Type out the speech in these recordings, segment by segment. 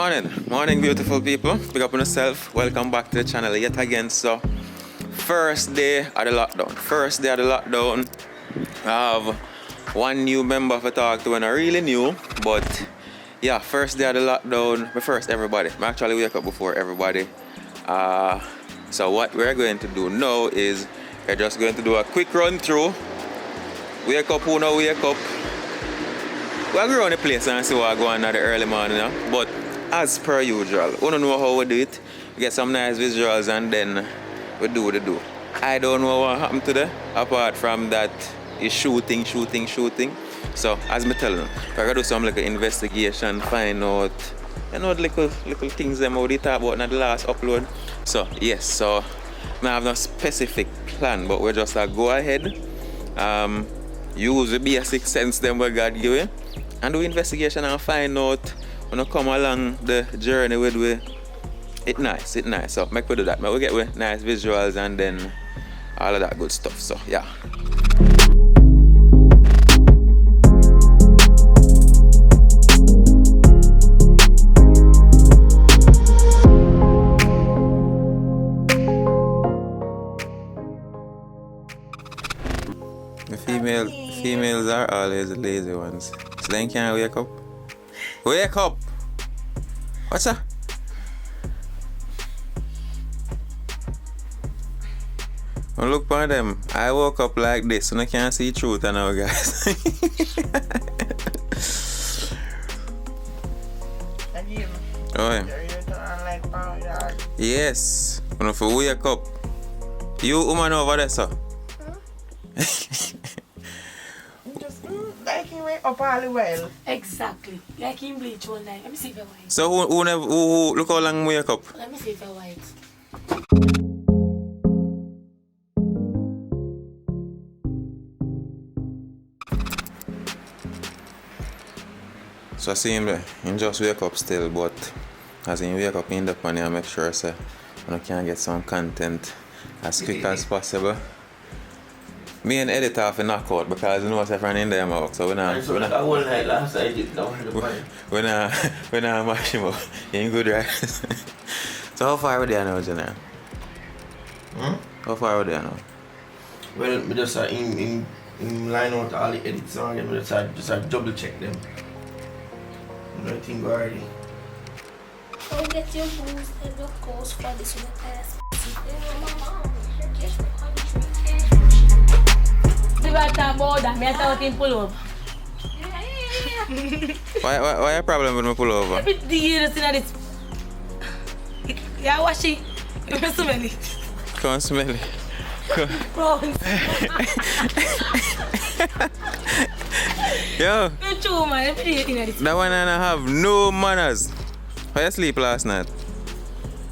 Morning beautiful people. Pick up on yourself. Welcome back to the channel yet again. So, first day of the lockdown. I have one new member to talk to and I really new. But yeah, first day of the lockdown. But first everybody. I actually wake up before everybody. So what we're going to do now is we're just going to do a quick run through. Wake up, who no wake up. We'll go around the place and see what going on in the early morning. But as per usual, we don't know how we do it. We get some nice visuals and then we do what we do. I don't know what happened today, apart from that is shooting. So, as me tell you, we're going to do some little investigation, find out, little things them how they talk about in the last upload. So, yes, so I have no specific plan, but we're just go ahead, use the basic sense them what God give you, and do investigation and find out when you come along the journey with we. It's nice. So make we do that. We get with nice visuals and then all of that good stuff. So yeah. The females are always the lazy ones. So then can't wake up. Wake up! What's that? Don't look for them. I woke up like this and I can't see truth now, guys. Yes. When if you wake up. You woman over there, sir. Like him wake up all the while. Exactly. Like him bleach all night. Let me see if you're white. So who look how long wake up? Let me see if you're white. So I see him there. He just wake up still, but as he wake up, he end up on here, make sure say I can get some content as quick as possible. Me and editor have to knock out because you know what's happening in there, Mark. So we not mash him up. He ain't good, right? So how far are we there now, Jenna? How far are we there now? Well, we just in line out all the edits and then we just double check them. Nothing already. Go get your booze and your course for this one ass. Why a problem with me pull over? Yeah, wash it. You smell it. Can't smell it. Yo, that one and I have no manners. How you sleep last night?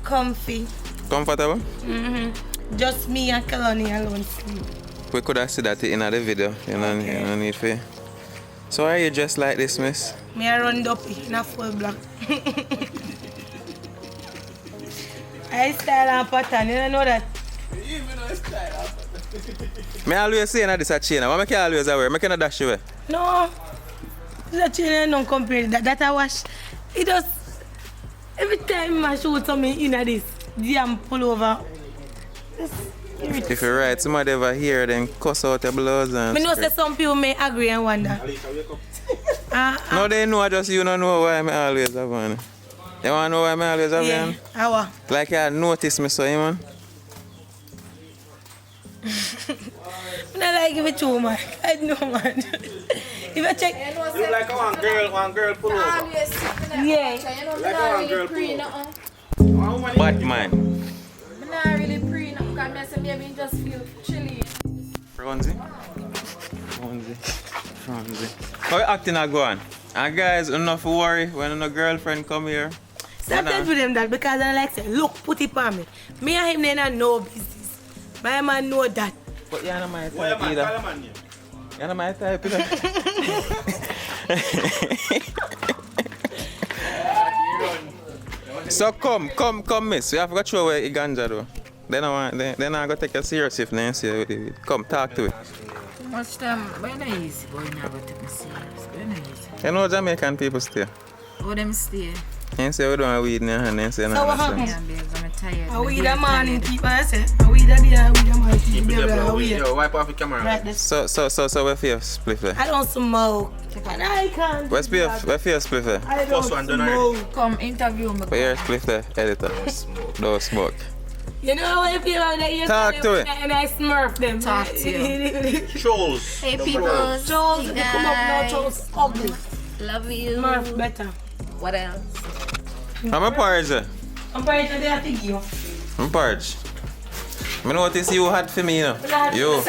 Comfy. Comfortable? Just me and Kalani alone sleep. We could have seen that in the video. You don't need for. So why are you dressed like this, miss? Me I run up in a full black. I style and pattern, you don't know that? Me always say that this a chain. Why make you always wear? Make you dash away. No. This a chain don't compare that I wash. It does every time I shoot something in this damn pullover. If you're right, somebody ever here then cuss out your blouse and I know say some people may agree and wonder. No, they know, just you don't know why I always have one. You want to know why I always have one? How? Like you notice me so, man. I don't like it too much. I know, man. If I check... You like one girl pull over? Yeah. Like one girl pull over? Batman. I'm not really preying because I say maybe just feel chilly. Fronzy. How you acting are going? And guys, enough worry when a girlfriend come here. Stop telling them that because I like say, look, put it on me. Me and him then are no business. My man know that. But you're not my type either. You're not my type either. So come, miss. You have to show where you ganja though. Then I go take a serious if Nancy. Come, talk to it. Much time, when I easy, boy, now go take me serious. When I easy. You know Jamaican people stay. Oh, them stay. And say we don't have weed in your hand and say So no. what happened? Yeah, babes, I'm tired. A weed a morning keep I say. A weed a day, a weed a morning keep baby a weed. Yo, wipe off the camera. Right this. So where for your spliff there? I don't smoke. And I can't. Where for your spliff there? I don't First one done smoke. Come interview me. Where your spliff there, editor? No smoke. You know how I feel about that? You Talk to it. And I smurf them. Talk to you. Trolls. Hey people. Trolls, they come up now, trolls ugly. Love you. Smurf better. What else? I'm a porridge there. I'm probably today I think you. I'm porridge. I notice you hot for me, you know. You.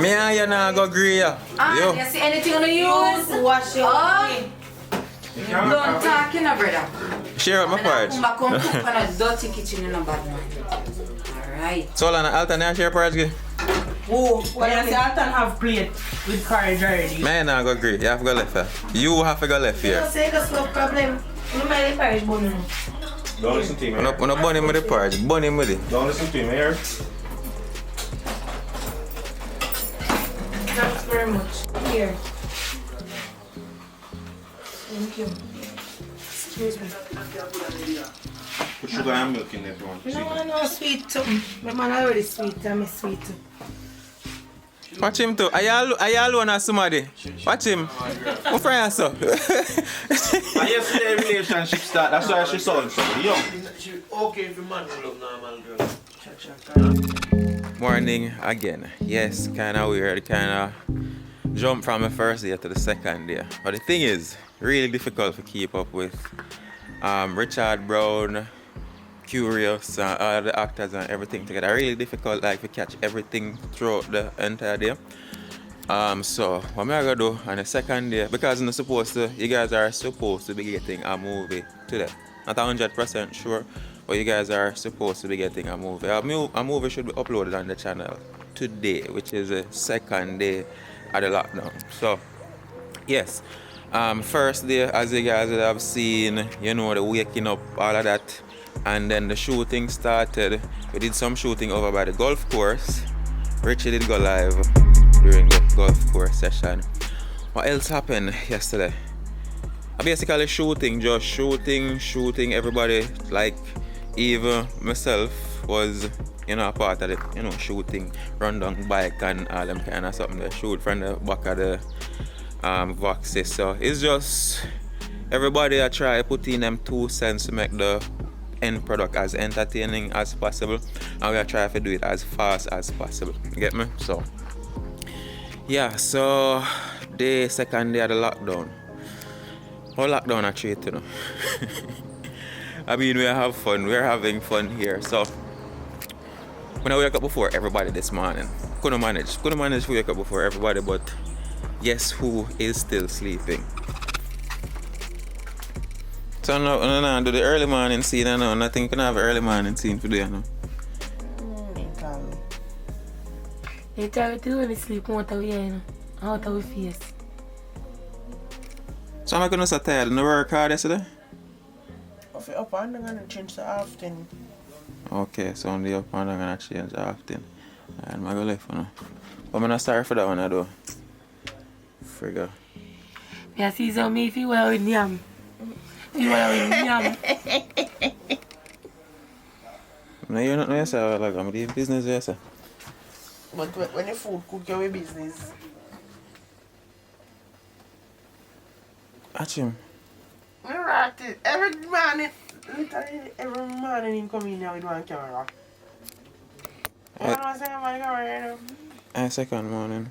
Me and you now go agree, you. You see anything on the use? Wash your hand. Don't talk, you know, brother. Share out my porridge. Come cook on a dirty kitchen in a bad man. Alright. So, Lana, alternate share porridge, girl? Oh, well, you say I can have plate with courage already. Man, I go agree. You have to go left here. You have to go left You here. say that's no problem. You mind the courage bun now. Don't listen to him, I'm not burn him with the porridge. Burn him with it. Don't listen to him, here. Thanks very much. Here. Thank you. Excuse me. Put sugar and milk in there if you want. No, no, sweet too. My man already sweet. I'm sweet too. Watch him too. Are you alone or somebody? Watch him. What friend so? And yesterday relationship start, that's why she saw him so young. She okay if you man love normal girl. Morning again. Yes, kind of weird. Kind of jump from the first day to the second day. But the thing is, really difficult to keep up with Richard Brown, Curious, all the actors and everything together. Really difficult, like to catch everything throughout the entire day. So what I'm gonna do on the second day, because I'm not supposed to, you guys are supposed to be getting a movie today. Not 100% sure, but you guys are supposed to be getting a movie. A movie should be uploaded on the channel today, which is the second day of the lockdown. So yes, first day, as you guys have seen, you know, the waking up, all of that. And then the shooting started. We did some shooting over by the golf course. Richie did go live during the golf course session. What else happened yesterday? I basically just shooting everybody. Like even myself was, you know, a part of the, you know, shooting, run down bike and all them kind of something. They shoot from the back of the boxes. So it's just everybody I try put in them 2 cents to make the end product as entertaining as possible, and we are trying to do it as fast as possible. You get me? So yeah, so the second day of the lockdown. How lockdown I treat, you know. I mean, we have fun, we're having fun here. So when I wake up before everybody this morning, couldn't manage to wake up before everybody, but guess who is still sleeping? So no, do the early morning scene, I know. Nothing can have early morning scene today, no. They tell me to when we sleep out of here, you know. Out of our face. So I'm not gonna so tired. No work hard yesterday? If you up and I'm gonna change the often. Okay, so on the up and I'm gonna change often. And I'm gonna left for now. But I'm not sorry for that one, I do. Figure. Yeah, see, so me if you well with yam. You well with yam. No, you're not know yourself, like I'm doing business yourself. But when the food cook your business. Watch him. Right, every morning, literally every morning him come in here with one camera. What am I saying about the camera, you know? Second morning.